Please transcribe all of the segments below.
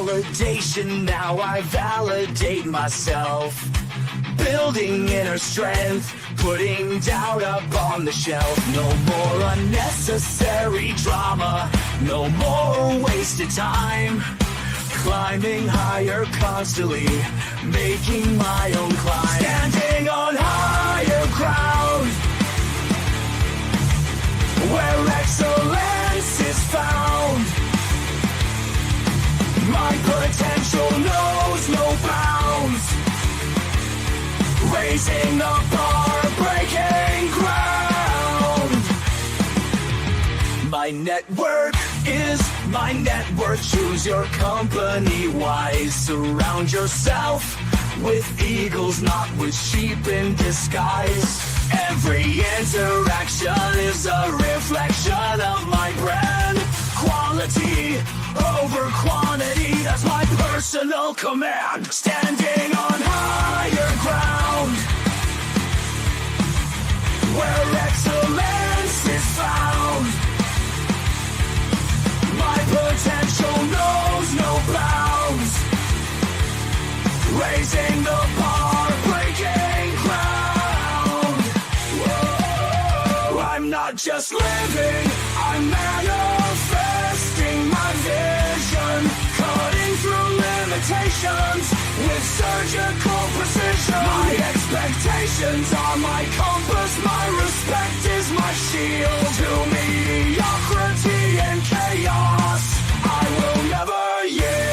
validation, now I validate myself. Building inner strength, putting doubt up on the shelf. No more unnecessary drama, no more wasted time. Climbing higher constantly, making my own climb. Standing on higher ground, where excellence is found. My potential knows no bounds. Raising the bar, breaking ground. My network is my net worth. Choose your company wise. Surround yourself with eagles, not with sheep in disguise. Every interaction is a reflection of my brand. Quality over quantity, that's my personal command. Standing on higher ground, where excellence is found. My potential knows no bounds. Raising the bar, breaking ground. Whoa. I'm not just living, I'm manifesting my vision. Cutting through limitations with surgical precision. My expectations are my compass, my respect is my shield. To mediocrity and chaos, I will never yield.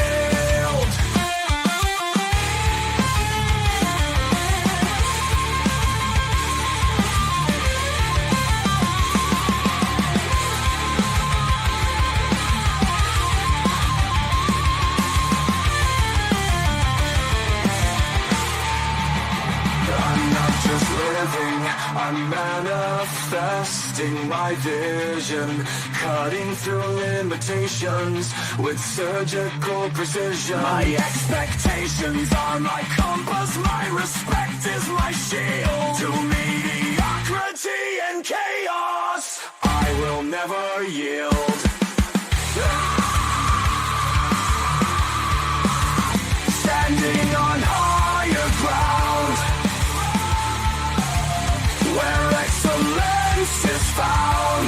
I'm manifesting my vision, cutting through limitations with surgical precision. My expectations are my compass, my respect is my shield. To mediocrity and chaos, I will never yield. Standing on higher ground, where excellence is found.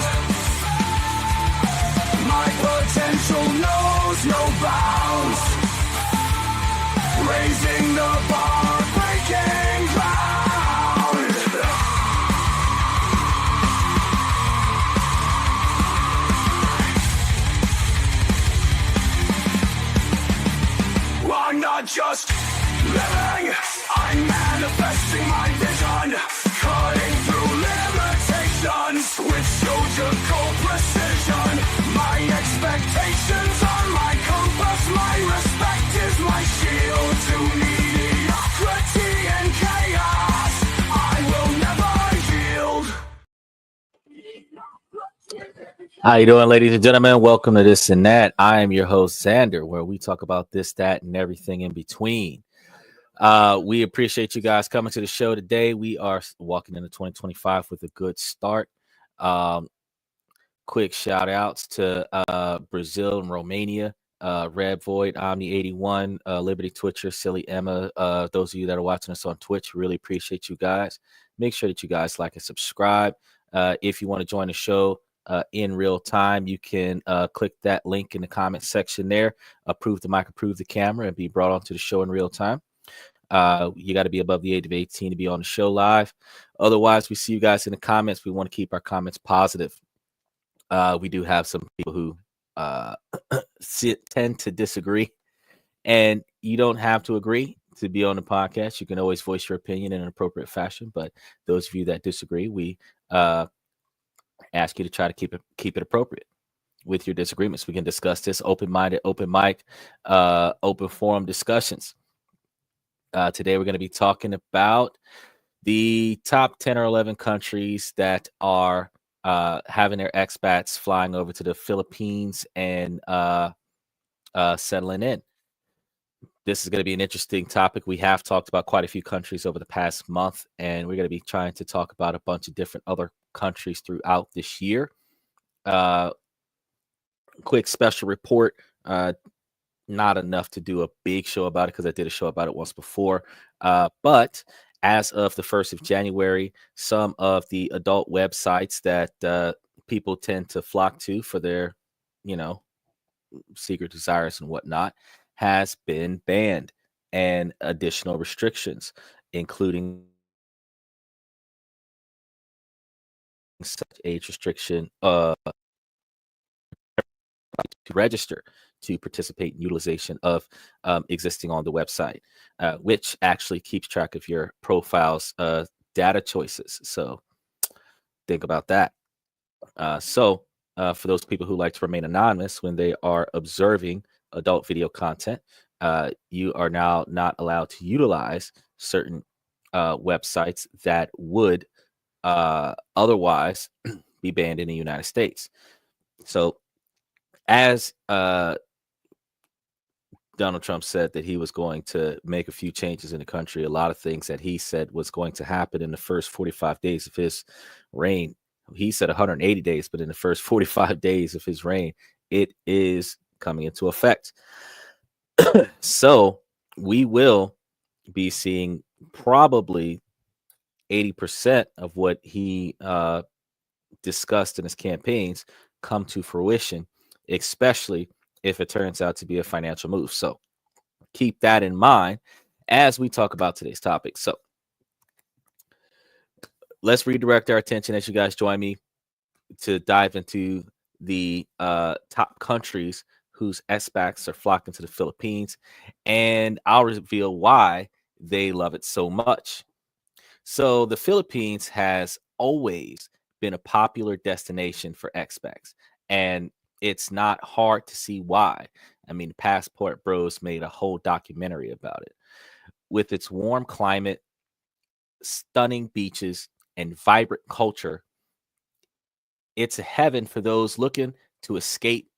My potential knows no bounds. Raising the bar, breaking ground. I'm not just living, I'm manifesting my vision. Cutting through limitations with surgical precision. My expectations are my compass, my respect is my shield. To mediocrity and chaos, I will never yield. How you doing, ladies and gentlemen? Welcome to This and That. I am your host, Xander, where we talk about this, that, and everything in between. We appreciate you guys coming to the show today. We are walking into 2025 with a good start. Quick shout outs to Brazil and Romania, Red Void, Omni81, Liberty Twitcher, Silly Emma. Those of you that are watching us on Twitch, really appreciate you guys. Make sure that you guys like and subscribe. If you want to join the show in real time, you can click that link in the comment section there. Approve the mic, approve the camera, and be brought onto the show in real time. You got to be above the age of 18 to be on the show live. Otherwise, we see you guys in the comments. We want to keep our comments positive. We do have some people who tend to disagree, and you don't have to agree to be on the podcast. You can always voice your opinion in an appropriate fashion. But those of you that disagree, we ask you to try to keep it appropriate with your disagreements. We can discuss this open-minded, open mic, open forum discussions. Today, we're going to be talking about the top 10 or 11 countries that are having their expats flying over to the Philippines and settling in. This is going to be an interesting topic. We have talked about quite a few countries over the past month, and we're going to be trying to talk about a bunch of different other countries throughout this year. Quick special report. not enough to do a big show about it because I did a show about it once before. But as of the 1st of January, some of the adult websites that people tend to flock to for their, you know, secret desires and whatnot has been banned, and additional restrictions, including such age restriction to register to participate in utilization of existing on the website, which actually keeps track of your profile's data choices. So think about that. For those people who like to remain anonymous when they are observing adult video content, you are now not allowed to utilize certain websites that would otherwise be banned in the United States. So, as Donald Trump said that he was going to make a few changes in the country, a lot of things that he said was going to happen in the first 45 days of his reign. He said 180 days, but in the first 45 days of his reign, it is coming into effect. So we will be seeing probably 80% of what he discussed in his campaigns come to fruition, especially if it turns out to be a financial move. So keep that in mind as we talk about today's topic. So let's redirect our attention as you guys join me to dive into the top countries whose expats are flocking to the Philippines, and I'll reveal why they love it so much. So the Philippines has always been a popular destination for expats, and it's not hard to see why. I mean, Passport Bros made a whole documentary about it. With its warm climate, stunning beaches, and vibrant culture, it's a heaven for those looking to escape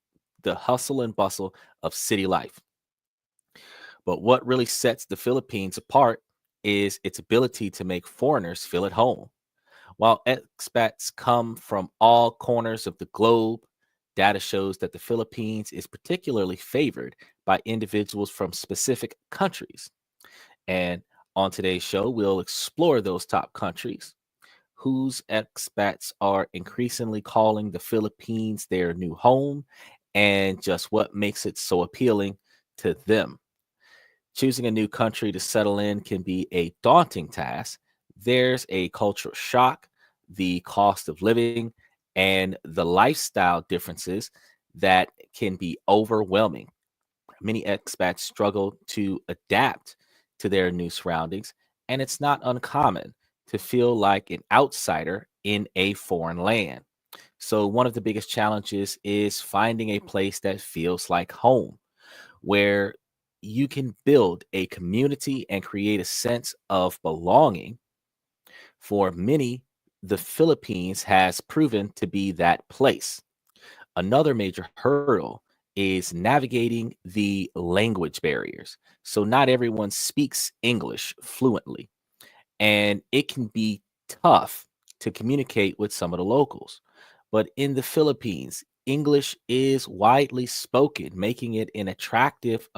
the hustle and bustle of city life. But what really sets the Philippines apart is its ability to make foreigners feel at home. While expats come from all corners of the globe, data shows that the Philippines is particularly favored by individuals from specific countries. And on today's show, we'll explore those top countries, whose expats are increasingly calling the Philippines their new home, and just what makes it so appealing to them. Choosing a new country to settle in can be a daunting task. There's a cultural shock, the cost of living, and the lifestyle differences that can be overwhelming. Many expats struggle to adapt to their new surroundings, and it's not uncommon to feel like an outsider in a foreign land. So, one of the biggest challenges is finding a place that feels like home, where you can build a community and create a sense of belonging. For many, the Philippines has proven to be that place. Another major hurdle is navigating the language barriers. So, not everyone speaks English fluently, and it can be tough to communicate with some of the locals. But in the Philippines, English is widely spoken, making it an attractive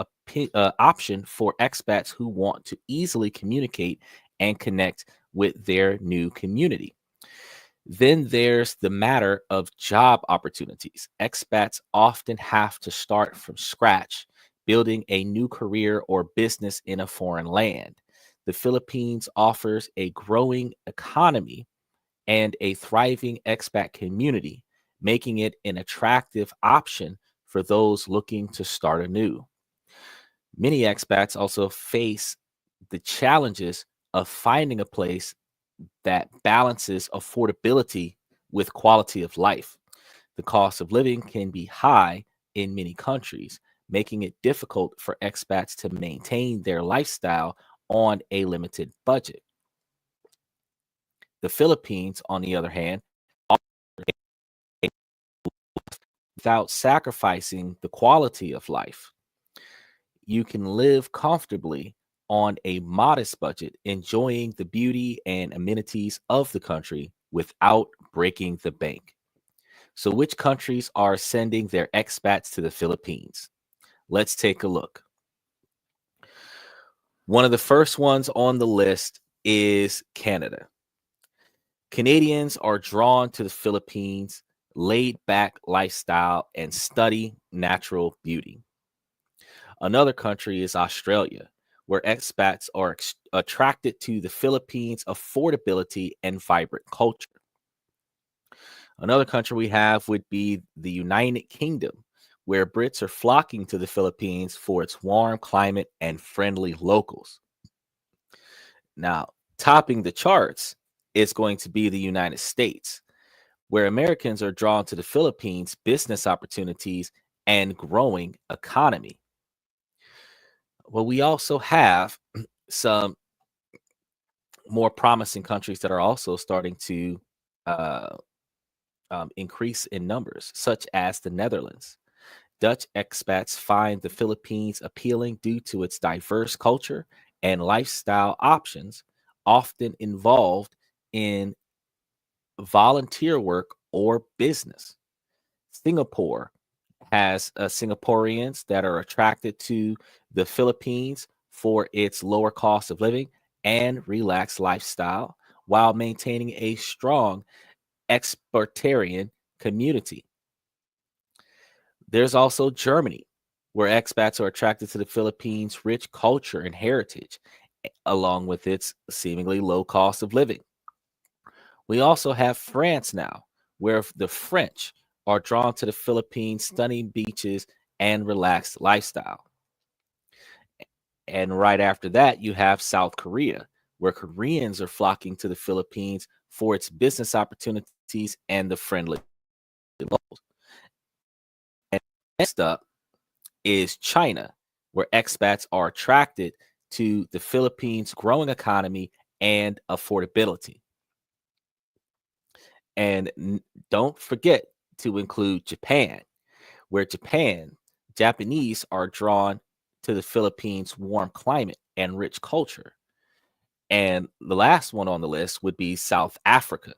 option for expats who want to easily communicate and connect with their new community. Then there's the matter of job opportunities. Expats often have to start from scratch, building a new career or business in a foreign land. The Philippines offers a growing economy and a thriving expat community, making it an attractive option for those looking to start anew. Many expats also face the challenges of finding a place that balances affordability with quality of life. The cost of living can be high in many countries, making it difficult for expats to maintain their lifestyle on a limited budget. The Philippines, on the other hand, without sacrificing the quality of life. You can live comfortably on a modest budget, enjoying the beauty and amenities of the country without breaking the bank. So, which countries are sending their expats to the Philippines? Let's take a look. One of the first ones on the list is Canada. Canadians are drawn to the Philippines' laid back lifestyle and study natural beauty. Another country is Australia, where expats are attracted to the Philippines' affordability and vibrant culture. Another country we have would be the United Kingdom, where Brits are flocking to the Philippines for its warm climate and friendly locals. Now, topping the charts is going to be the United States, where Americans are drawn to the Philippines' business opportunities and growing economy. Well, we also have some more promising countries that are also starting to uh, increase in numbers, such as the Netherlands. Dutch expats find the Philippines appealing due to its diverse culture and lifestyle options, often involved in volunteer work or business. Singapore has Singaporeans that are attracted to the Philippines for its lower cost of living and relaxed lifestyle while maintaining a strong expatriate community. There's also Germany, where expats are attracted to the Philippines' rich culture and heritage, along with its seemingly low cost of living. We also have France now, where the French are drawn to the Philippines' stunning beaches and relaxed lifestyle. And right after that, you have South Korea, where Koreans are flocking to the Philippines for its business opportunities and the friendly locals. And next up is China, where expats are attracted to the Philippines' growing economy and affordability. And don't forget to include Japan, where Japanese are drawn to the Philippines' warm climate and rich culture. And the last one on the list would be South Africa,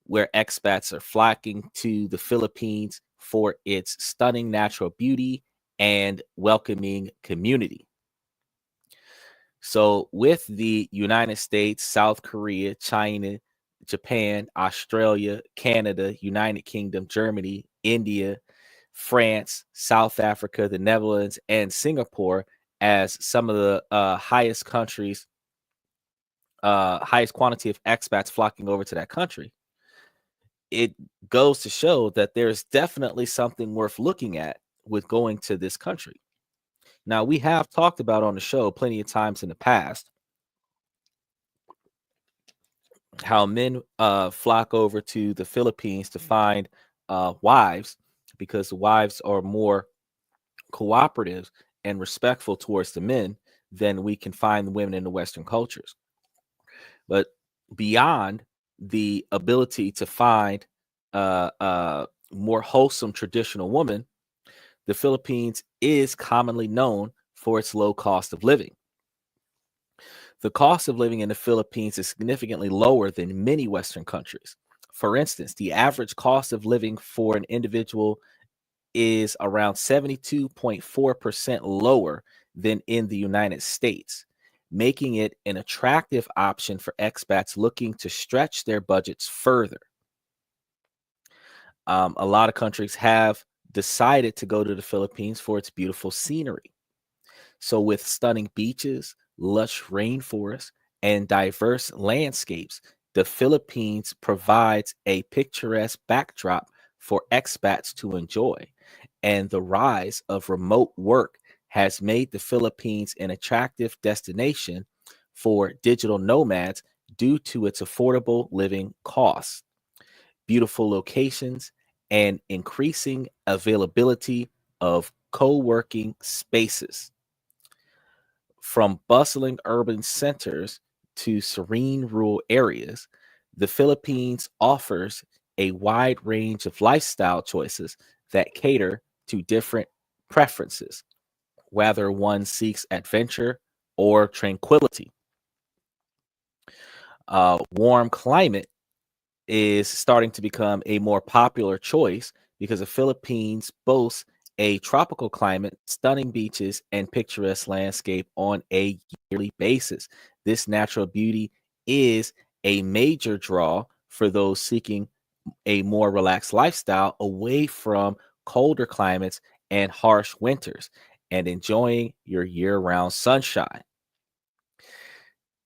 where expats are flocking to the Philippines for its stunning natural beauty and welcoming community. So, with the United States, South Korea, China, Japan, Australia, Canada, United Kingdom, Germany, India, France, South Africa, the Netherlands, and Singapore as some of the highest countries, highest quantity of expats flocking over to that country, it goes to show that there's definitely something worth looking at with going to this country. Now, we have talked about on the show plenty of times in the past how men flock over to the Philippines to find wives because the wives are more cooperative and respectful towards the men than we can find the women in the Western cultures. But beyond the ability to find more wholesome traditional woman, the Philippines is commonly known for its low cost of living. The cost of living in the Philippines is significantly lower than many Western countries. For instance, the average cost of living for an individual is around 72.4% lower than in the United States, making it an attractive option for expats looking to stretch their budgets further. A lot of countries have decided to go to the Philippines for its beautiful scenery. So, with stunning beaches, lush rainforests, and diverse landscapes, the Philippines provides a picturesque backdrop for expats to enjoy. And the rise of remote work has made the Philippines an attractive destination for digital nomads due to its affordable living costs, beautiful locations, and increasing availability of co working spaces. From bustling urban centers to serene rural areas, the Philippines offers a wide range of lifestyle choices that cater to different preferences, whether one seeks adventure or tranquility. Warm climate is starting to become a more popular choice because the Philippines boasts a tropical climate, stunning beaches, and picturesque landscape on a yearly basis. This natural beauty is a major draw for those seeking a more relaxed lifestyle away from colder climates and harsh winters and enjoying your year round sunshine.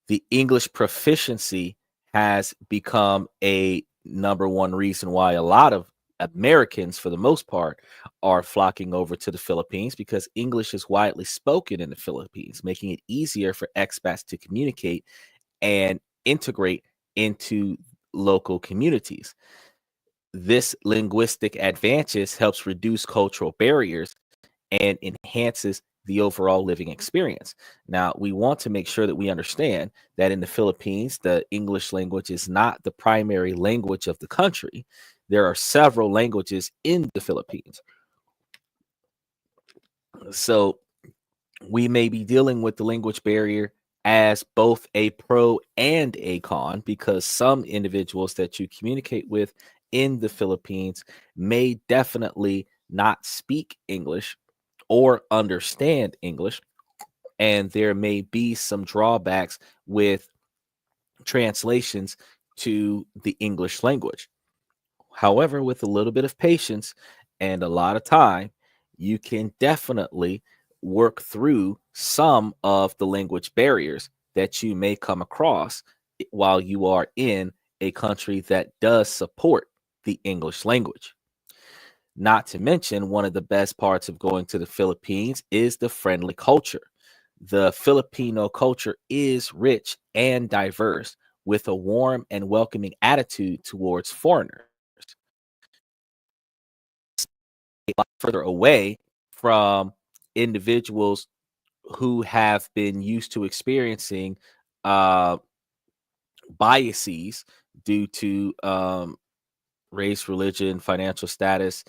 The English proficiency has become a number one reason why a lot of Americans, for the most part, are flocking over to the Philippines because English is widely spoken in the Philippines, making it easier for expats to communicate and integrate into local communities. This linguistic advantage helps reduce cultural barriers and enhances the overall living experience. Now, we want to make sure that we understand that in the Philippines, the English language is not the primary language of the country. There are several languages in the Philippines. So, we may be dealing with the language barrier as both a pro and a con because some individuals that you communicate with in the Philippines may definitely not speak English or understand English, and there may be some drawbacks with translations to the English language. However, with a little bit of patience and a lot of time, you can definitely work through some of the language barriers that you may come across while you are in a country that does support the English language. Not to mention, one of the best parts of going to the Philippines is the friendly culture. The Filipino culture is rich and diverse with a warm and welcoming attitude towards foreigners. A lot further away from individuals who have been used to experiencing uh, biases due to race, religion, financial status,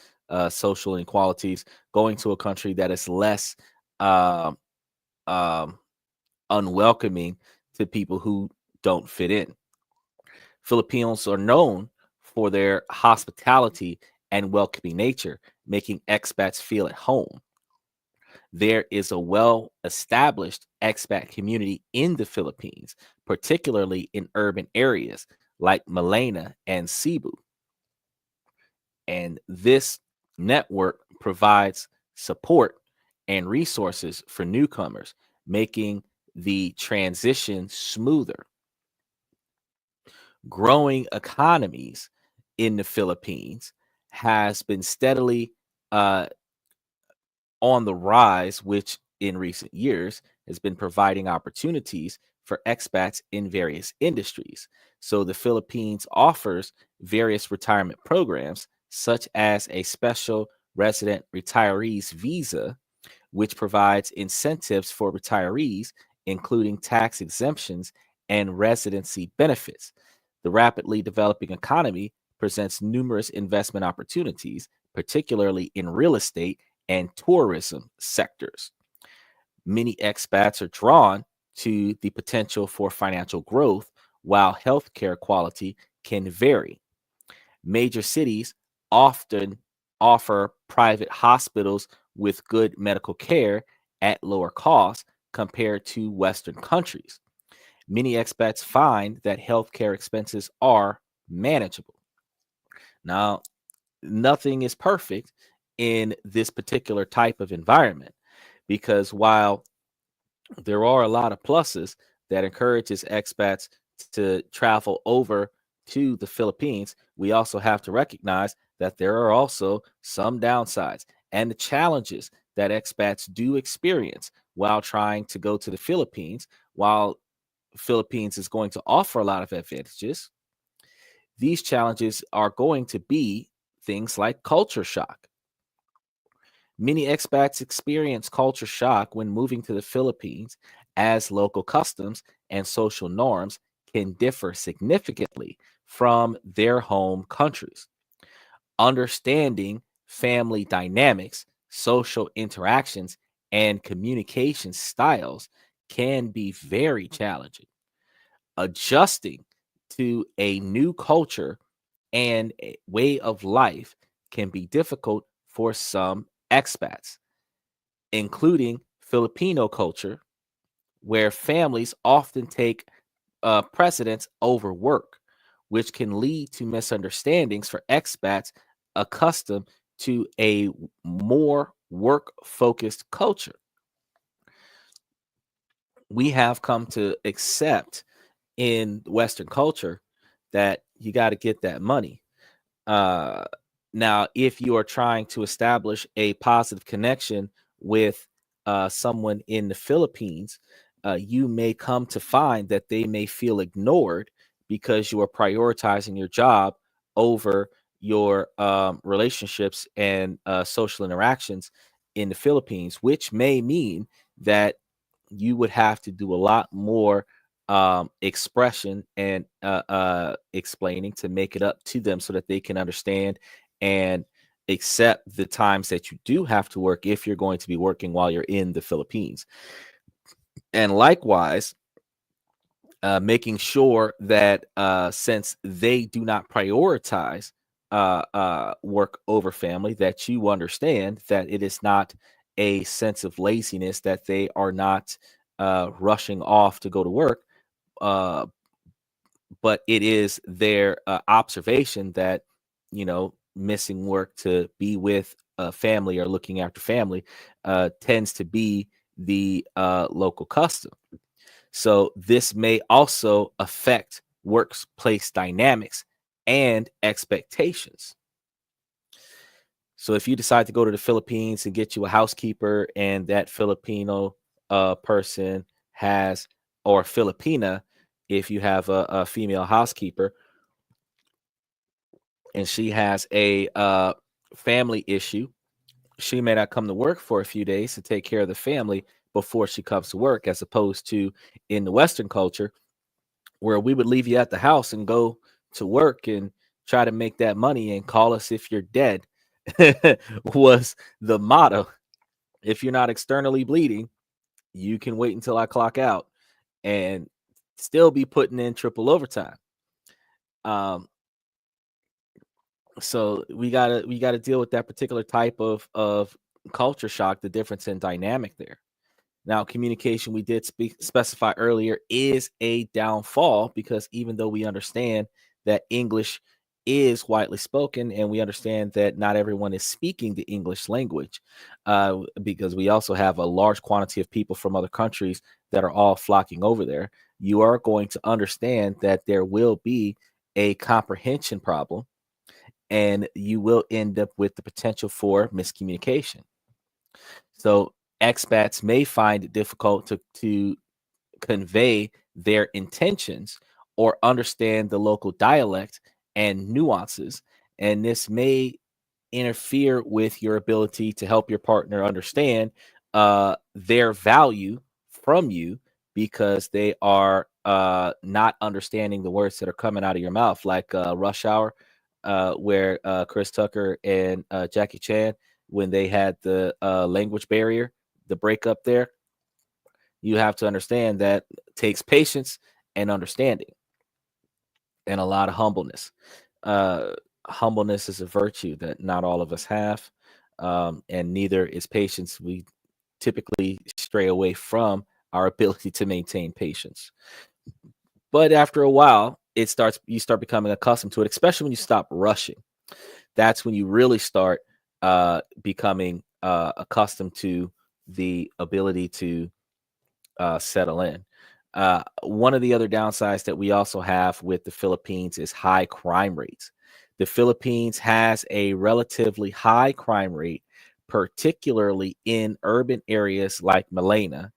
social inequalities, going to a country that is less um, um, unwelcoming to people who don't fit in. Filipinos are known for their hospitality and welcoming nature, making expats feel at home. There is a well established expat community in the Philippines, particularly in urban areas like Malena and Cebu. And this network provides support and resources for newcomers, making the transition smoother. Growing economies in the Philippines has been steadily uh, on the rise, which in recent years has been providing opportunities for expats in various industries. So the Philippines offers various retirement programs, such as a special resident retirees visa, which provides incentives for retirees, including tax exemptions and residency benefits. The rapidly developing economy presents numerous investment opportunities, particularly in real estate and tourism sectors. Many expats are drawn to the potential for financial growth, while healthcare quality can vary. Major cities often offer private hospitals with good medical care at lower costs compared to Western countries. Many expats find that healthcare expenses are manageable. Now, nothing is perfect in this particular type of environment because while there are a lot of pluses that encourages expats to travel over to the Philippines, we also have to recognize that there are also some downsides and the challenges that expats do experience while trying to go to the Philippines. While Philippines is going to offer a lot of advantages, these challenges are going to be things like culture shock. Many expats experience culture shock when moving to the Philippines, as local customs and social norms can differ significantly from their home countries. Understanding family dynamics, social interactions, and communication styles can be very challenging. Adjusting to a new culture and a way of life can be difficult for some expats, including Filipino culture, where families often take precedence over work, which can lead to misunderstandings for expats accustomed to a more work focused culture. We have come to accept in Western culture that you got to get that money. Uh, Now, if you are trying to establish a positive connection with someone in the Philippines, you may come to find that they may feel ignored because you are prioritizing your job over your relationships and social interactions in the Philippines, which may mean that you would have to do a lot more expression and explaining to make it up to them so that they can understand and accept the times that you do have to work if you're going to be working while you're in the Philippines. And likewise, making sure that since they do not prioritize work over family, that you understand that it is not a sense of laziness, that they are not rushing off to go to work, uh, but it is their observation that, missing work to be with family or looking after family tends to be the local custom. So this may also affect workplace dynamics and expectations. So if you decide to go to the Philippines and get you a housekeeper, and that Filipino person has, or Filipina, if you have a female housekeeper and she has a family issue, she may not come to work for a few days to take care of the family before she comes to work, as opposed to in the Western culture where we would leave you at the house and go to work and try to make that money and call us if you're dead was the motto. If you're not externally bleeding, you can wait until I clock out and still be putting in triple overtime. Um, so we gotta deal with that particular type of culture shock, the difference in dynamic there. Now, communication, we did specify earlier, is a downfall, because even though we understand that English is widely spoken and we understand that not everyone is speaking the English language, because we also have a large quantity of people from other countries that are all flocking over there, you are going to understand that there will be a comprehension problem, and you will end up with the potential for miscommunication. So expats may find it difficult to convey their intentions or understand the local dialect and nuances, and this may interfere with your ability to help your partner understand their value from you, because they are not understanding the words that are coming out of your mouth, like Rush Hour, where Chris Tucker and Jackie Chan, when they had the language barrier, the breakup there, you have to understand that takes patience and understanding and a lot of humbleness. Uh, Humbleness is a virtue that not all of us have, and neither is patience. We typically stray away from our ability to maintain patience. But after a while, you start becoming accustomed to it, especially when you stop rushing. That's when you really start becoming accustomed to the ability to settle in. One of the other downsides that we also have with the Philippines is high crime rates. The Philippines has a relatively high crime rate, particularly in urban areas like Malena,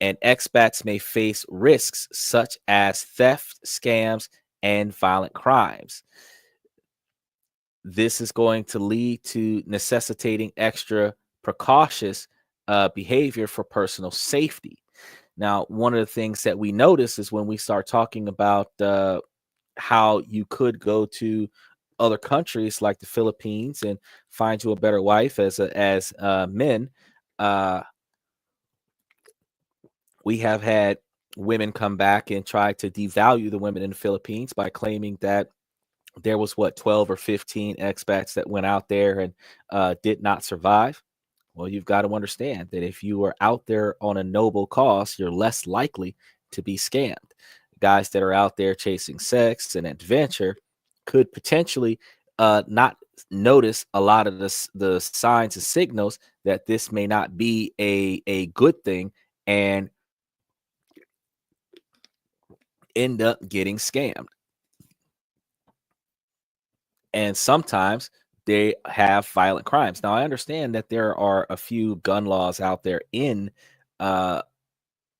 and expats may face risks such as theft, scams, and violent crimes. This is going to lead to necessitating extra precautious behavior for personal safety. Now, one of the things that we notice is when we start talking about how you could go to other countries like the Philippines and find you a better wife as men, uh, we have had women come back and try to devalue the women in the Philippines by claiming that there was what, 12 or 15 expats that went out there and did not survive. Well, you've got to understand that if you are out there on a noble cause, you're less likely to be scammed. Guys that are out there chasing sex and adventure could potentially not notice a lot of the signs and signals that this may not be a good thing, and end up getting scammed. And sometimes they have violent crimes. Now, I understand that there are a few gun laws out there in uh,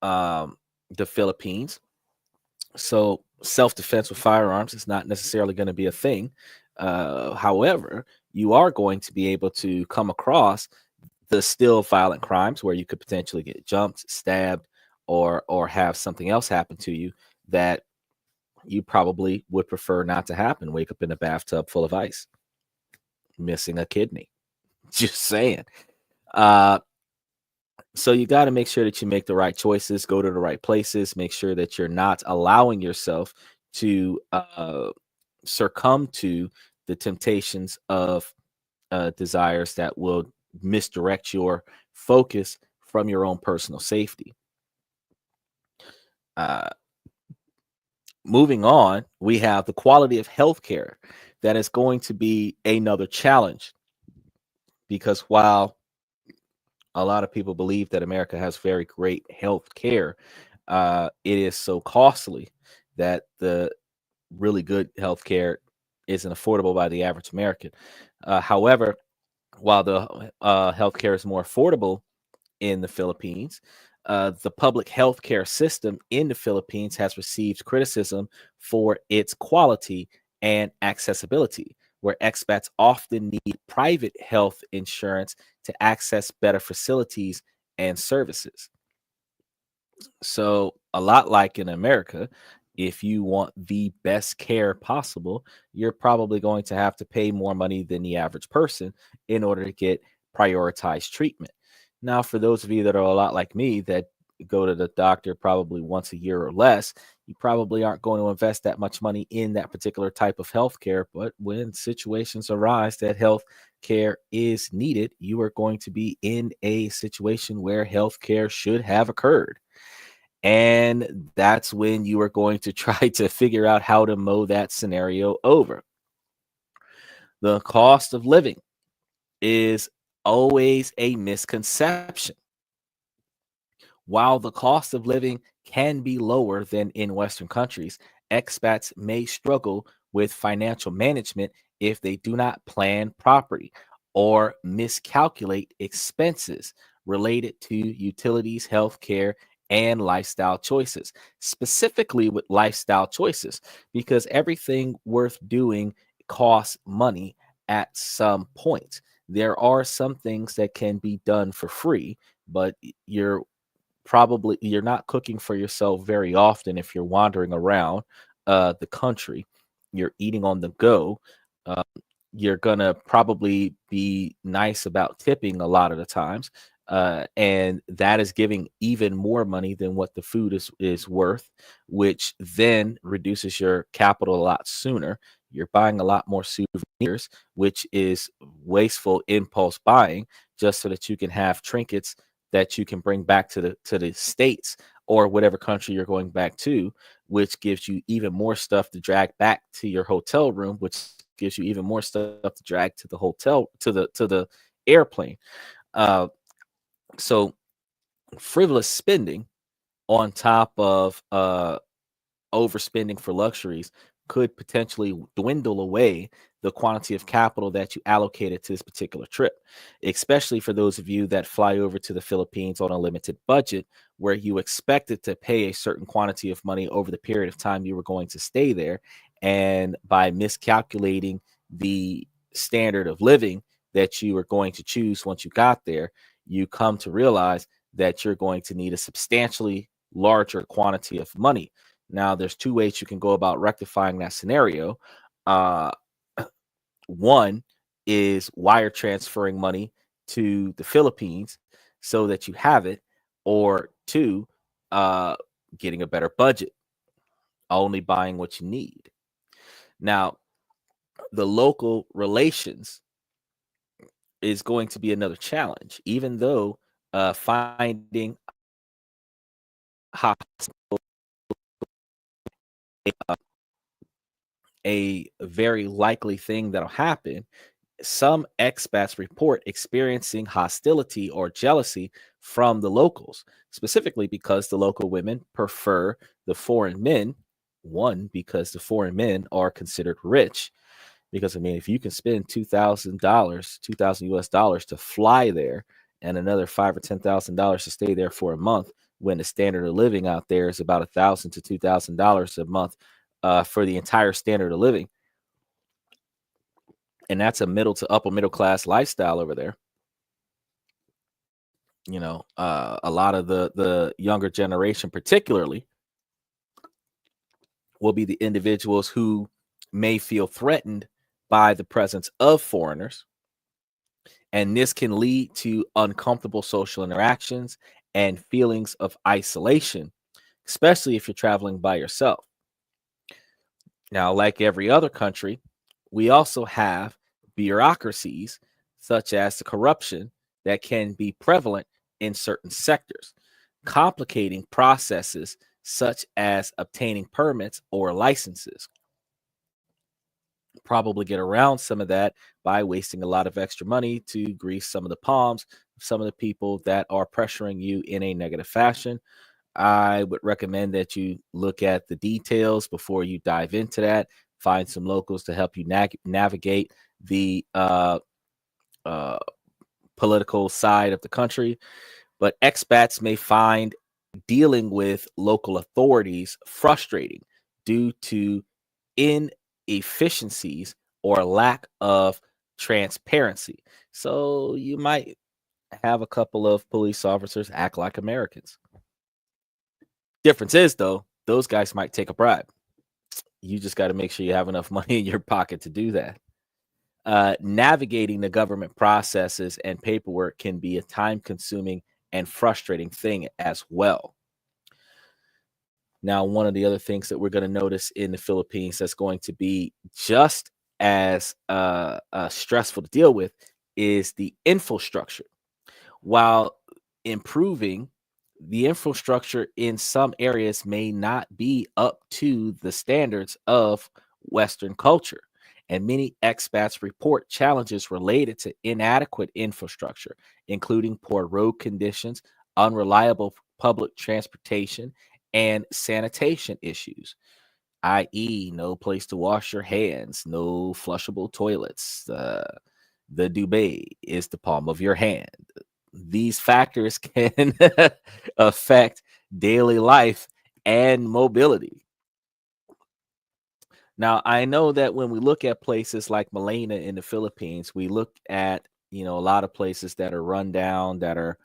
um, the Philippines. So self-defense with firearms is not necessarily going to be a thing. However, you are going to be able to come across the still violent crimes where you could potentially get jumped, stabbed, or have something else happen to you that you probably would prefer not to happen. Wake up in a bathtub full of ice, missing a kidney. Just saying. Uh, so you got to make sure that you make the right choices, go to the right places, make sure that you're not allowing yourself to succumb to the temptations of desires that will misdirect your focus from your own personal safety. Uh, Moving on, we have the quality of healthcare. That is going to be another challenge, because while a lot of people believe that America has very great health care, it is so costly that the really good health care isn't affordable by the average American. However, while the healthcare is more affordable in the Philippines, the public healthcare system in the Philippines has received criticism for its quality and accessibility, where expats often need private health insurance to access better facilities and services. So, a lot like in America, if you want the best care possible, you're probably going to have to pay more money than the average person in order to get prioritized treatment. Now, for those of you that are a lot like me that go to the doctor probably once a year or less, you probably aren't going to invest that much money in that particular type of health care. But when situations arise that health care is needed, you are going to be in a situation where health care should have occurred. And that's when you are going to try to figure out how to mow that scenario over. The cost of living is always a misconception. While the cost of living can be lower than in Western countries, expats may struggle with financial management if they do not plan properly or miscalculate expenses related to utilities, healthcare, and lifestyle choices. Specifically with lifestyle choices, because everything worth doing costs money at some point. There are some things that can be done for free, but you're not cooking for yourself very often if you're wandering around the country. You're eating on the go. uh, you're gonna probably be nice about tipping a lot of the times, and that is giving even more money than what the food is worth, which then reduces your capital a lot sooner. You're buying a lot more souvenirs, which is wasteful impulse buying, just so that you can have trinkets that you can bring back to the states or whatever country you're going back to, which gives you even more stuff to drag back to your hotel room, which gives you even more stuff to drag to the hotel to the airplane. Uh, so frivolous spending on top of overspending for luxuries could potentially dwindle away the quantity of capital that you allocated to this particular trip, especially for those of you that fly over to the Philippines on a limited budget, where you expected to pay a certain quantity of money over the period of time you were going to stay there. And by miscalculating the standard of living that you were going to choose once you got there, you come to realize that you're going to need a substantially larger quantity of money. Now, there's two ways you can go about rectifying that scenario. Uh, One is wire transferring money to the Philippines so that you have it, or two, uh, getting a better budget, only buying what you need. Now, the local relations is going to be another challenge, even though finding hospital a very likely thing that'll happen. Some expats report experiencing hostility or jealousy from the locals, specifically because the local women prefer the foreign men. One, because the foreign men are considered rich. Because I mean, if you can spend $2,000, 2,000 US dollars to fly there, and another $5,000 or $10,000 to stay there for a month, when the standard of living out there is about $1,000 to $2,000 a month for the entire standard of living, and that's a middle to upper middle class lifestyle over there. A lot of the younger generation, particularly, will be the individuals who may feel threatened by the presence of foreigners, and this can lead to uncomfortable social interactions and feelings of isolation, especially if you're traveling by yourself. Now, like every other country, we also have bureaucracies such as the corruption that can be prevalent in certain sectors, complicating processes such as obtaining permits or licenses. Probably get around some of that by wasting a lot of extra money to grease some of the palms of some of the people that are pressuring you in a negative fashion. I would recommend that you look at the details before you dive into that. Find some locals to help you navigate the uh, political side of the country. But expats may find dealing with local authorities frustrating due to inefficiencies or lack of transparency. So you might have a couple of police officers act like Americans. Difference is, though, those guys might take a bribe. You just got to make sure you have enough money in your pocket to do that. Navigating the government processes and paperwork can be a time consuming and frustrating thing as well. Now, one of the other things that we're going to notice in the Philippines that's going to be just as stressful to deal with is the infrastructure. While improving, the infrastructure in some areas may not be up to the standards of Western culture. And many expats report challenges related to inadequate infrastructure, including poor road conditions, unreliable public transportation, and sanitation issues, i.e., no place to wash your hands, no flushable toilets. The duvet is the palm of your hand. These factors can affect daily life and mobility. Now, I know that when we look at places like Malena in the Philippines, we look at, a lot of places that are run down, that are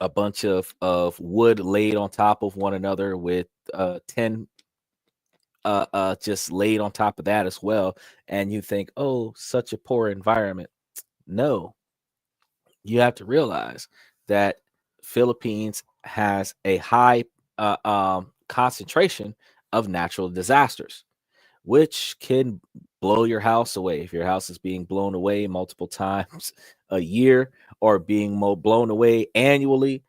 a bunch of wood laid on top of one another with 10 just laid on top of that as well. And you think, oh, such a poor environment. No, you have to realize that Philippines has a high concentration of natural disasters, which can blow your house away. If your house is being blown away multiple times a year or being blown away annually,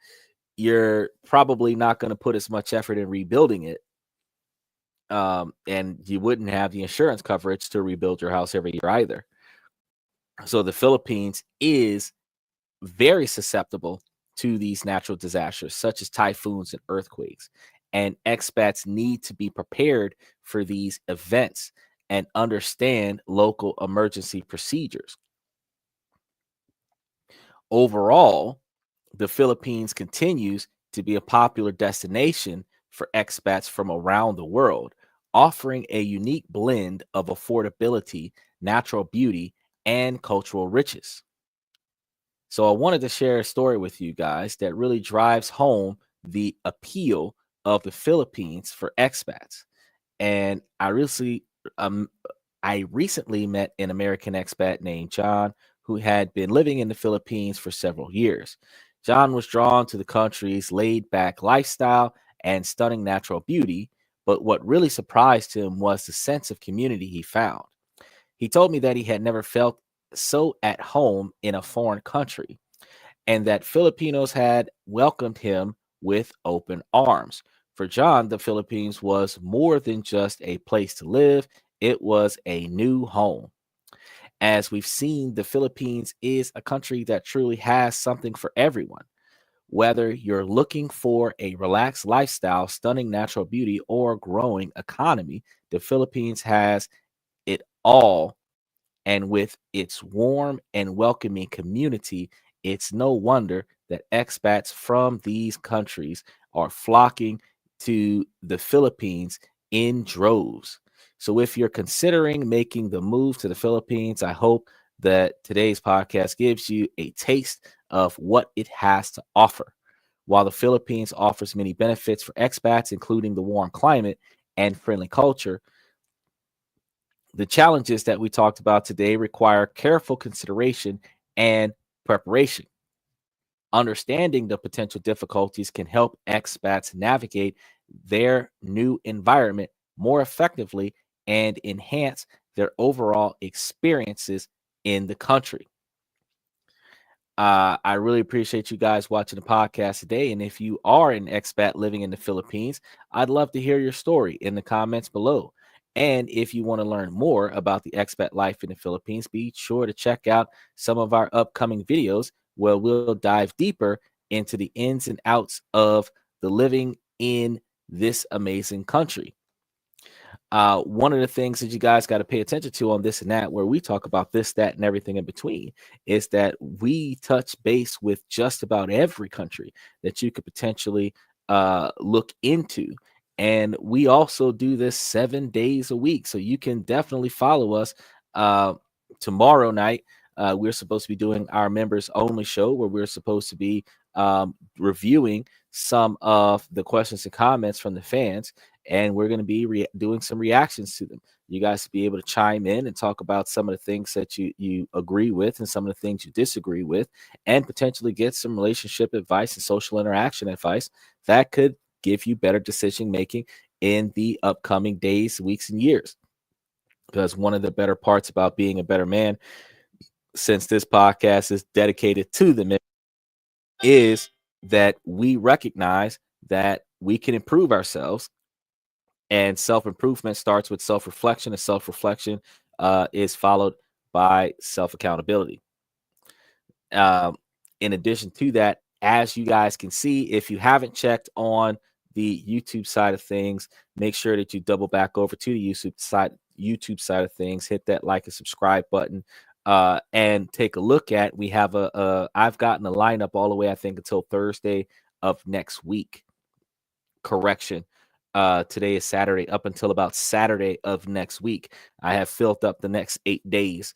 you're probably not going to put as much effort in rebuilding it. And you wouldn't have the insurance coverage to rebuild your house every year either. So the Philippines is very susceptible to these natural disasters, such as typhoons and earthquakes. And expats need to be prepared for these events and understand local emergency procedures. Overall, the Philippines continues to be a popular destination for expats from around the world, offering a unique blend of affordability, natural beauty, and cultural riches. So I wanted to share a story with you guys that really drives home the appeal of the Philippines for expats. And um, I recently met an American expat named John who had been living in the Philippines for several years. John was drawn to the country's laid-back lifestyle and stunning natural beauty, But what really surprised him was the sense of community he found. He told me that he had never felt so at home in a foreign country, and that Filipinos had welcomed him with open arms. For John, the Philippines was more than just a place to live, it was a new home. As we've seen, the Philippines is a country that truly has something for everyone. Whether you're looking for a relaxed lifestyle, stunning natural beauty, or growing economy, the Philippines has it all. And with its warm and welcoming community, it's no wonder that expats from these countries are flocking to the Philippines in droves. So, if you're considering making the move to the Philippines, I hope that today's podcast gives you a taste of what it has to offer. While the Philippines offers many benefits for expats, including the warm climate and friendly culture, the challenges that we talked about today require careful consideration and preparation. Understanding the potential difficulties can help expats navigate their new environment more effectively and enhance their overall experiences in the country. I really appreciate you guys watching the podcast today. And if you are an expat living in the Philippines, I'd love to hear your story in the comments below. And if you want to learn more about the expat life in the Philippines, be sure to check out some of our upcoming videos where we'll dive deeper into the ins and outs of the living in this amazing country. One of the things that you guys got to pay attention to on this and that, where we talk about this, that, and everything in between, is that we touch base with just about every country that you could potentially look into. And we also do this 7 days a week. So you can definitely follow us. Tomorrow night, we're supposed to be doing our members only show where we're supposed to be reviewing some of the questions and comments from the fans, and we're going to be doing some reactions to them. You guys to be able to chime in and talk about some of the things that you agree with and some of the things you disagree with, and potentially get some relationship advice and social interaction advice that could give you better decision making in the upcoming days, weeks, and years. Because one of the better parts about being a better man, since this podcast is dedicated to the men, is that we recognize that we can improve ourselves, and self-improvement starts with self-reflection, and self-reflection is followed by self-accountability. In addition to that, as you guys can see, if you haven't checked on the YouTube side of things, make sure that you double back over to the YouTube side of things, hit that like and subscribe button, and take a look at. We have I've gotten a lineup all the way, I think, until Thursday of next week. Correction. Today is Saturday. Up until about Saturday of next week, I have filled up the next 8 days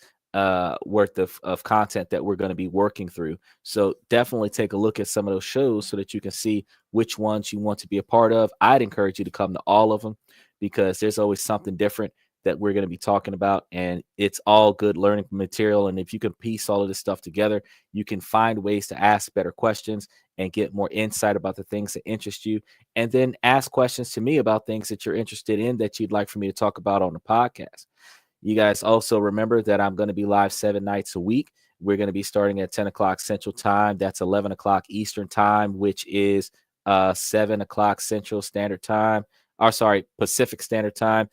worth of content that we're going to be working through. So definitely take a look at some of those shows so that you can see which ones you want to be a part of. I'd encourage you to come to all of them, because there's always something different that we're going to be talking about, and it's all good learning material. And if you can piece all of this stuff together, you can find ways to ask better questions and get more insight about the things that interest you, and then ask questions to me about things that you're interested in that you'd like for me to talk about on the podcast. You guys also remember that I'm going to be live 7 nights a week. We're going to be starting at 10 o'clock Central Time. That's 11 o'clock Eastern Time, which is 7 o'clock Central Standard Time. Or sorry, Pacific Standard Time.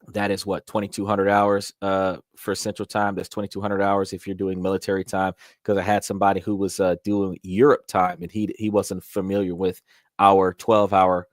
That is what, 2,200 hours for Central Time. That's 2,200 hours if you're doing military time, because I had somebody who was doing Europe time, and he wasn't familiar with our 12-hour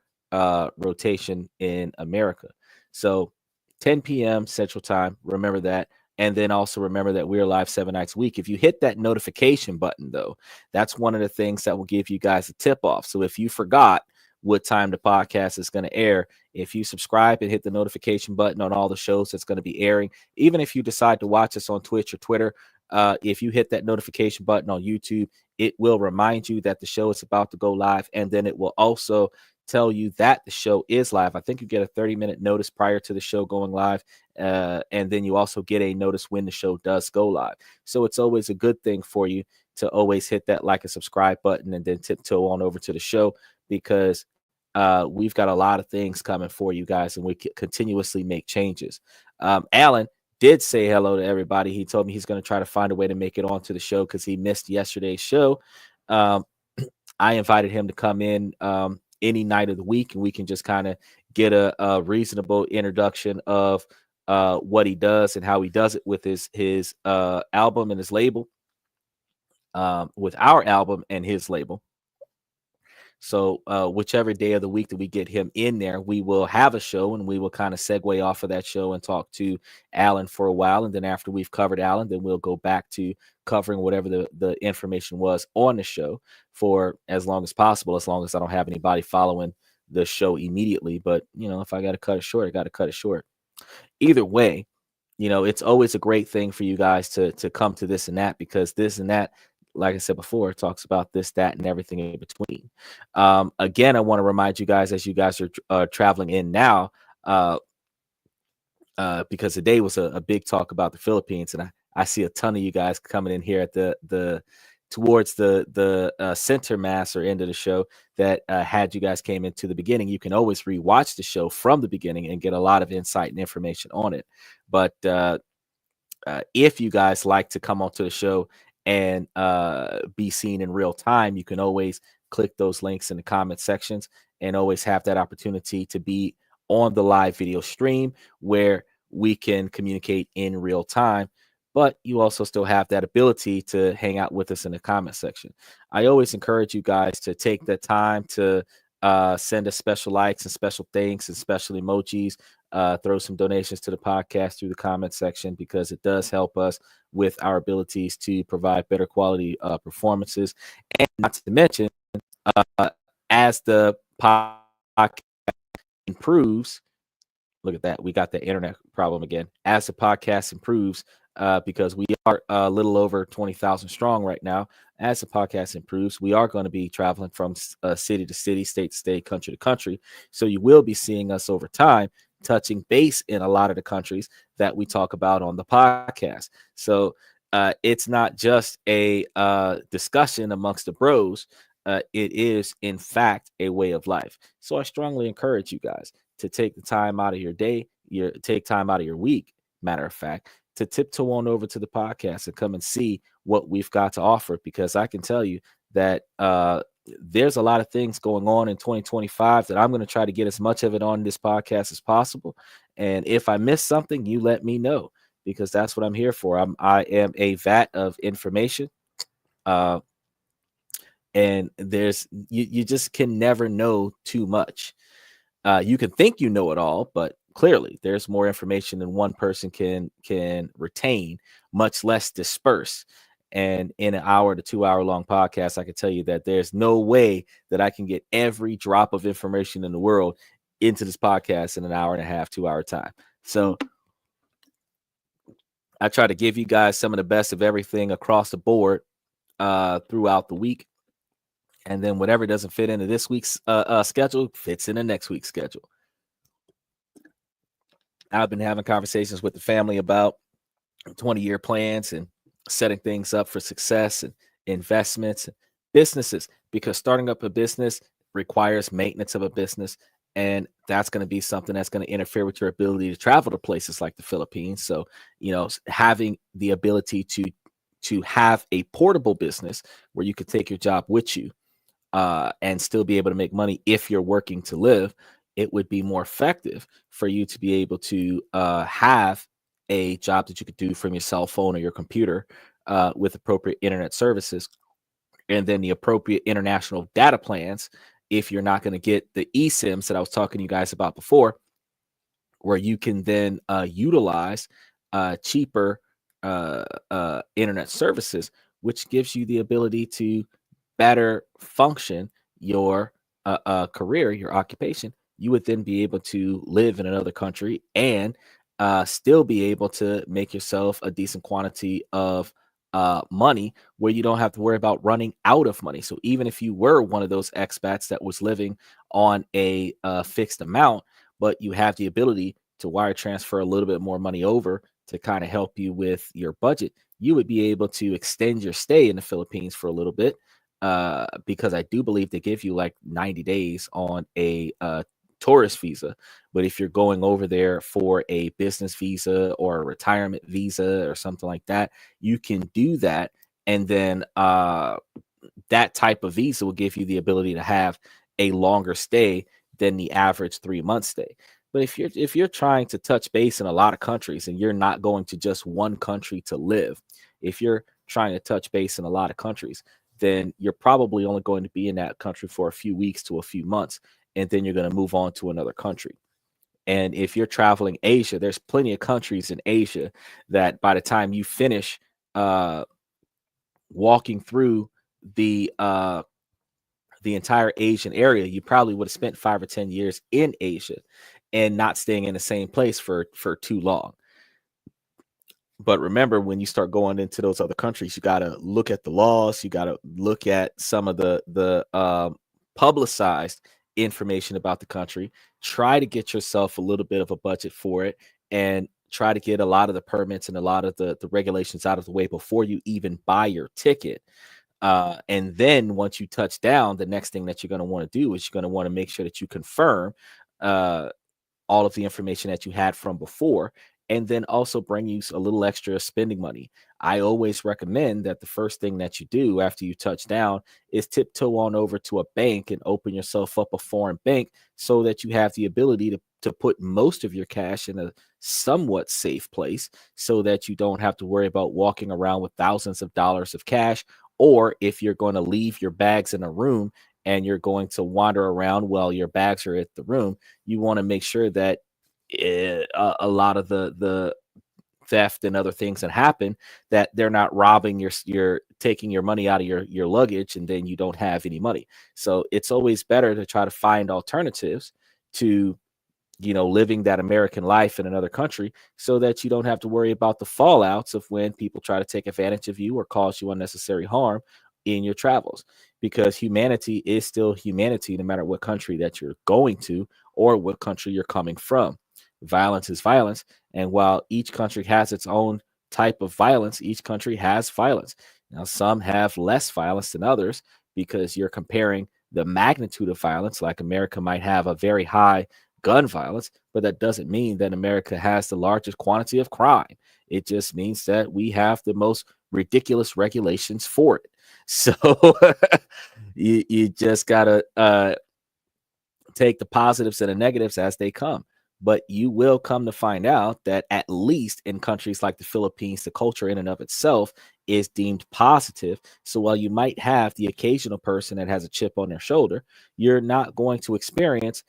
rotation in America. So 10 p.m. Central Time, remember that. And then also remember that we're live 7 nights a week. If you hit that notification button, though, that's one of the things that will give you guys a tip off. So if you forgot what time the podcast is going to air, if you subscribe and hit the notification button on all the shows that's going to be airing, even if you decide to watch us on Twitch or Twitter, if you hit that notification button on YouTube, it will remind you that the show is about to go live, and then it will also tell you that the show is live. I think you get a 30-minute notice prior to the show going live, and then you also get a notice when the show does go live. So it's always a good thing for you to always hit that like and subscribe button, and then tiptoe on over to the show, because we've got a lot of things coming for you guys, and we continuously make changes. Alan did say hello to everybody. He told me he's going to try to find a way to make it onto the show because he missed yesterday's show. Um, I invited him to come in any night of the week, and we can just kind of get a reasonable introduction of what he does and how he does it with his album and his label, with our album and his label. So whichever day of the week that we get him in there, we will have a show, and we will kind of segue off of that show and talk to Alan for a while. And then after we've covered Alan, then we'll go back to covering whatever the information was on the show for as long as possible, as long as I don't have anybody following the show immediately. But, if I got to cut it short, I got to cut it short. Either way, it's always a great thing for you guys to come to this and that, because this and that, like I said before, talks about this, that, and everything in between. Again, I want to remind you guys, as you guys are traveling in now, because today was a big talk about the Philippines, and I see a ton of you guys coming in here at the towards the center mass or end of the show that had you guys came into the beginning. You can always rewatch the show from the beginning and get a lot of insight and information on it. But if you guys like to come onto the show and be seen in real time, you can always click those links in the comment sections and always have that opportunity to be on the live video stream where we can communicate in real time. But you also still have that ability to hang out with us in the comment section. I always encourage you guys to take the time to send us special likes and special thanks and special emojis. Throw some donations to the podcast through the comment section, because it does help us with our abilities to provide better quality performances. And not to mention, as the podcast improves, look at that, we got the internet problem again. As the podcast improves, because we are a little over 20,000 strong right now. As the podcast improves, we are going to be traveling from city to city, state to state, country to country. So you will be seeing us over time touching base in a lot of the countries that we talk about on the podcast. So it's not just a discussion amongst the bros. It is, in fact, a way of life. So I strongly encourage you guys to take the time out of your day, take time out of your week, matter of fact, to tiptoe on over to the podcast and come and see what we've got to offer, because I can tell you that there's a lot of things going on in 2025 that I'm going to try to get as much of it on this podcast as possible. And if I miss something, you let me know, because that's what I'm here for. I am a vat of information. And you just can never know too much. You can think you know it all, but clearly there's more information than one person can retain, much less disperse. And in an hour to 2 hour long podcast, I can tell you that there's no way that I can get every drop of information in the world into this podcast in an hour and a half, 2 hour time. So I try to give you guys some of the best of everything across the board throughout the week. And then whatever doesn't fit into this week's schedule fits in the next week's schedule. I've been having conversations with the family about 20-year plans and setting things up for success and investments and businesses, because starting up a business requires maintenance of a business. And that's going to be something that's going to interfere with your ability to travel to places like the Philippines. So, having the ability to have a portable business where you could take your job with you and still be able to make money if you're working to live, it would be more effective for you to be able to have a job that you could do from your cell phone or your computer with appropriate internet services, and then the appropriate international data plans if you're not going to get the eSIMs that I was talking to you guys about before, where you can then utilize cheaper internet services, which gives you the ability to better function your career, your occupation. You would then be able to live in another country and still be able to make yourself a decent quantity of money, where you don't have to worry about running out of money. So even if you were one of those expats that was living on a fixed amount, but you have the ability to wire transfer a little bit more money over to kind of help you with your budget, you would be able to extend your stay in the Philippines for a little bit, because I do believe they give you like 90 days on a tourist visa. But if you're going over there for a business visa or a retirement visa or something like that, you can do that. And then that type of visa will give you the ability to have a longer stay than the average 3-month stay. But if you're trying to touch base in a lot of countries and you're not going to just one country to live, if you're trying to touch base in a lot of countries, then you're probably only going to be in that country for a few weeks to a few months, and then you're going to move on to another country. And if you're traveling Asia, there's plenty of countries in Asia that by the time you finish walking through the entire Asian area, you probably would have spent 5 or 10 years in Asia and not staying in the same place for too long. But remember, when you start going into those other countries, you got to look at the laws. You got to look at some of the publicized information about the country. Try to get yourself a little bit of a budget for it, and try to get a lot of the permits and a lot of the regulations out of the way before you even buy your ticket. And then once you touch down, the next thing that you're going to want to do is you're going to want to make sure that you confirm all of the information that you had from before, and then also bring you a little extra spending money. I always recommend that the first thing that you do after you touch down is tiptoe on over to a bank and open yourself up a foreign bank so that you have the ability to put most of your cash in a somewhat safe place so that you don't have to worry about walking around with thousands of dollars of cash. Or if you're going to leave your bags in a room and you're going to wander around while your bags are at the room, you want to make sure that a lot of the theft and other things that happen, that they're not robbing your taking your money out of your luggage and then you don't have any money. So it's always better to try to find alternatives to living that American life in another country so that you don't have to worry about the fallouts of when people try to take advantage of you or cause you unnecessary harm in your travels. Because humanity is still humanity no matter what country that you're going to or what country you're coming from. Violence is violence. And while each country has its own type of violence, each country has violence. Now, some have less violence than others because you're comparing the magnitude of violence. Like America might have a very high gun violence, but that doesn't mean that America has the largest quantity of crime. It just means that we have the most ridiculous regulations for it. So you just gotta take the positives and the negatives as they come. But you will come to find out that at least in countries like the Philippines, the culture in and of itself is deemed positive. So while you might have the occasional person that has a chip on their shoulder, you're not going to experience,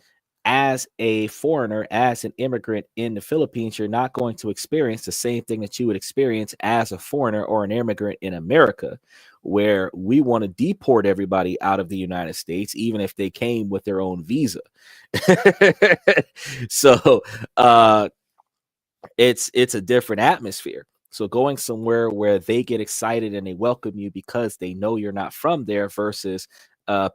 as a foreigner, as an immigrant in the Philippines, you're not going to experience the same thing that you would experience as a foreigner or an immigrant in America, where we want to deport everybody out of the United States, even if they came with their own visa. So it's a different atmosphere. So going somewhere where they get excited and they welcome you because they know you're not from there versus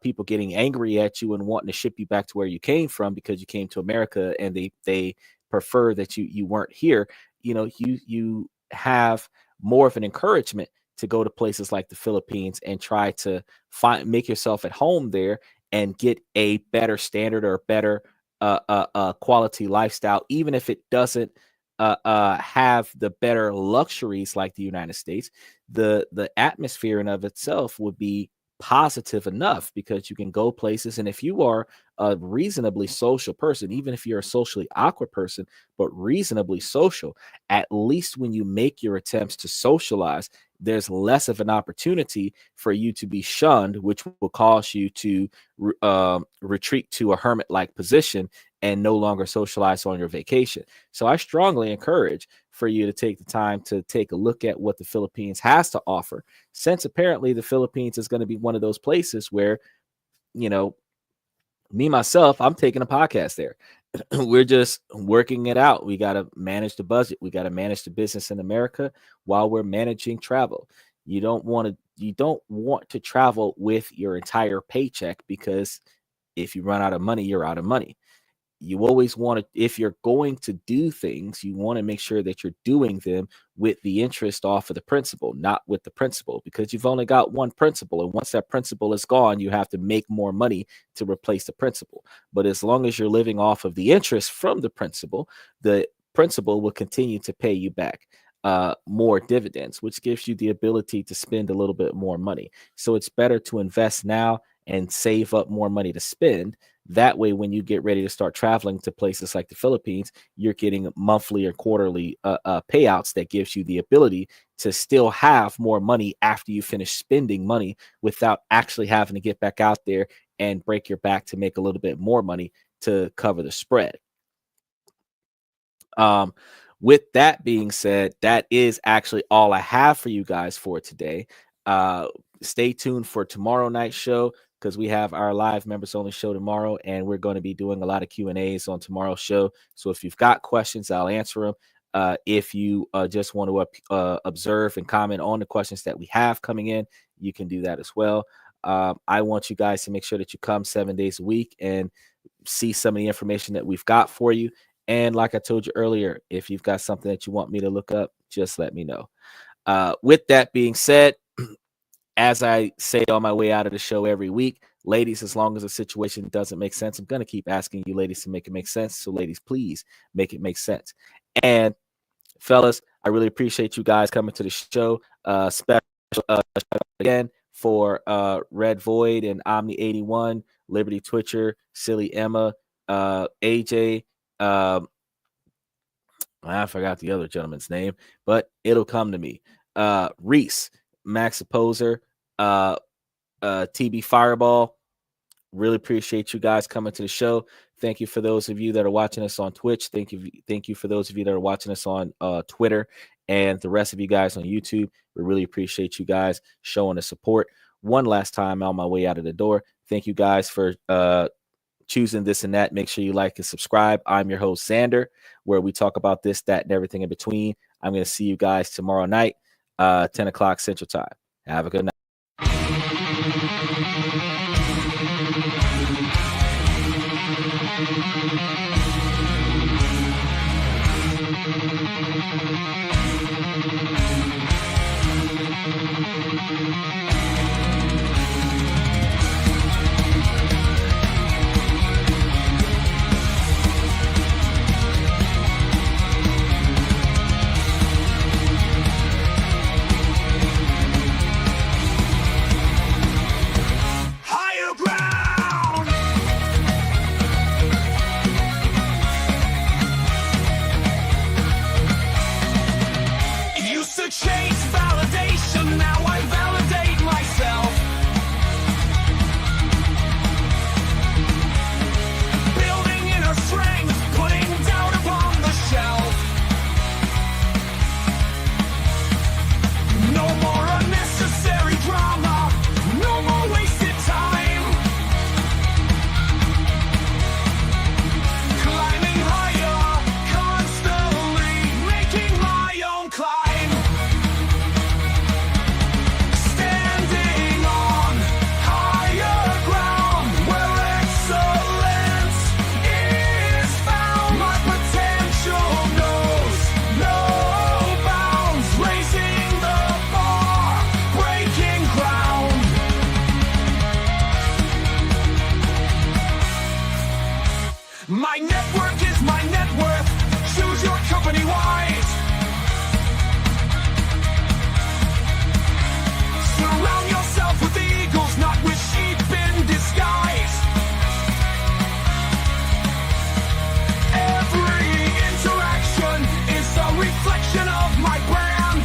people getting angry at you and wanting to ship you back to where you came from because you came to America and they prefer that you weren't here. You have more of an encouragement to go to places like the Philippines and try to make yourself at home there and get a better standard or better quality lifestyle, even if it doesn't have the better luxuries like the United States. The atmosphere in of itself would be positive enough because you can go places, and if you are a reasonably social person, even if you're a socially awkward person but reasonably social, at least when you make your attempts to socialize, there's less of an opportunity for you to be shunned, which will cause you to retreat to a hermit-like position and no longer socialize on your vacation. So I strongly encourage for you to take the time to take a look at what the Philippines has to offer, since apparently the Philippines is going to be one of those places where, me, myself, I'm taking a podcast there. We're just working it out. We got to manage the budget. We got to manage the business in America while we're managing travel. You don't want to travel with your entire paycheck, because if you run out of money, you're out of money. you always want to, if you're going to do things, you want to make sure that you're doing them with the interest off of the principal, not with the principal, because you've only got one principal. And once that principal is gone, you have to make more money to replace the principal. But as long as you're living off of the interest from the principal will continue to pay you back more dividends, which gives you the ability to spend a little bit more money. So it's better to invest now and save up more money to spend. That way, when you get ready to start traveling to places like the Philippines, you're getting monthly or quarterly payouts that gives you the ability to still have more money after you finish spending money without actually having to get back out there and break your back to make a little bit more money to cover the spread. With that being said, that is actually all I have for you guys for today. Stay tuned for tomorrow night's show, because we have our live members only show tomorrow, and we're going to be doing a lot of Q&As on tomorrow's show. So if you've got questions, I'll answer them. If you just want to observe and comment on the questions that we have coming in, you can do that as well. I want you guys to make sure that you come 7 days a week and see some of the information that we've got for you. And like I told you earlier, if you've got something that you want me to look up, just let me know. With that being said, as I say on my way out of the show every week, ladies, as long as the situation doesn't make sense, I'm going to keep asking you ladies to make it make sense. So ladies, please make it make sense. And fellas, I really appreciate you guys coming to the show. Special shout out again for Red Void and Omni81, Liberty Twitcher, Silly Emma, AJ. I forgot the other gentleman's name, but it'll come to me. Reese, Max Opposer, TB Fireball. Really appreciate you guys coming to the show. Thank you for those of you that are watching us on Twitch. Thank you for those of you that are watching us on Twitter, and the rest of you guys on YouTube. We really appreciate you guys showing the support. One last time on my way out of the door, thank you guys for choosing this and that. Make sure you like and subscribe. I'm your host, Xander, where we talk about this, that, and everything in between. I'm going to see you guys tomorrow night, 10 o'clock Central Time. Have a good night. Chase validation, now I validate myself. Building inner strength, putting doubt upon the shelf. No more unnecessary drama, no more wasted time. Climbing higher, constantly making my own climb. My network is my net worth. Choose your company wise. Surround yourself with eagles, not with sheep in disguise. Every interaction is a reflection of my brand.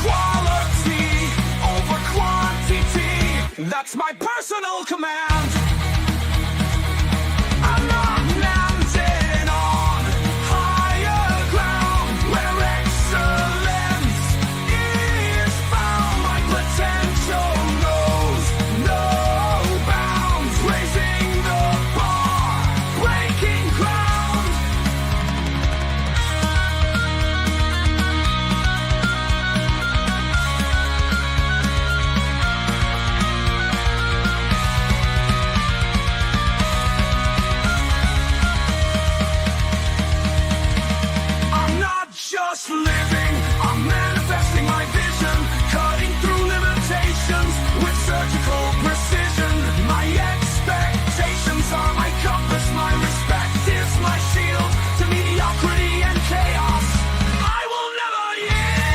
Quality over quantity, that's my personal command. I'm not landing on higher ground where excellence is found. My potential knows no bounds, raising the bar, breaking ground. just living, I'm manifesting my vision, cutting through limitations with surgical precision. My expectations are my compass, my respect is my shield to mediocrity and chaos. I will never yield.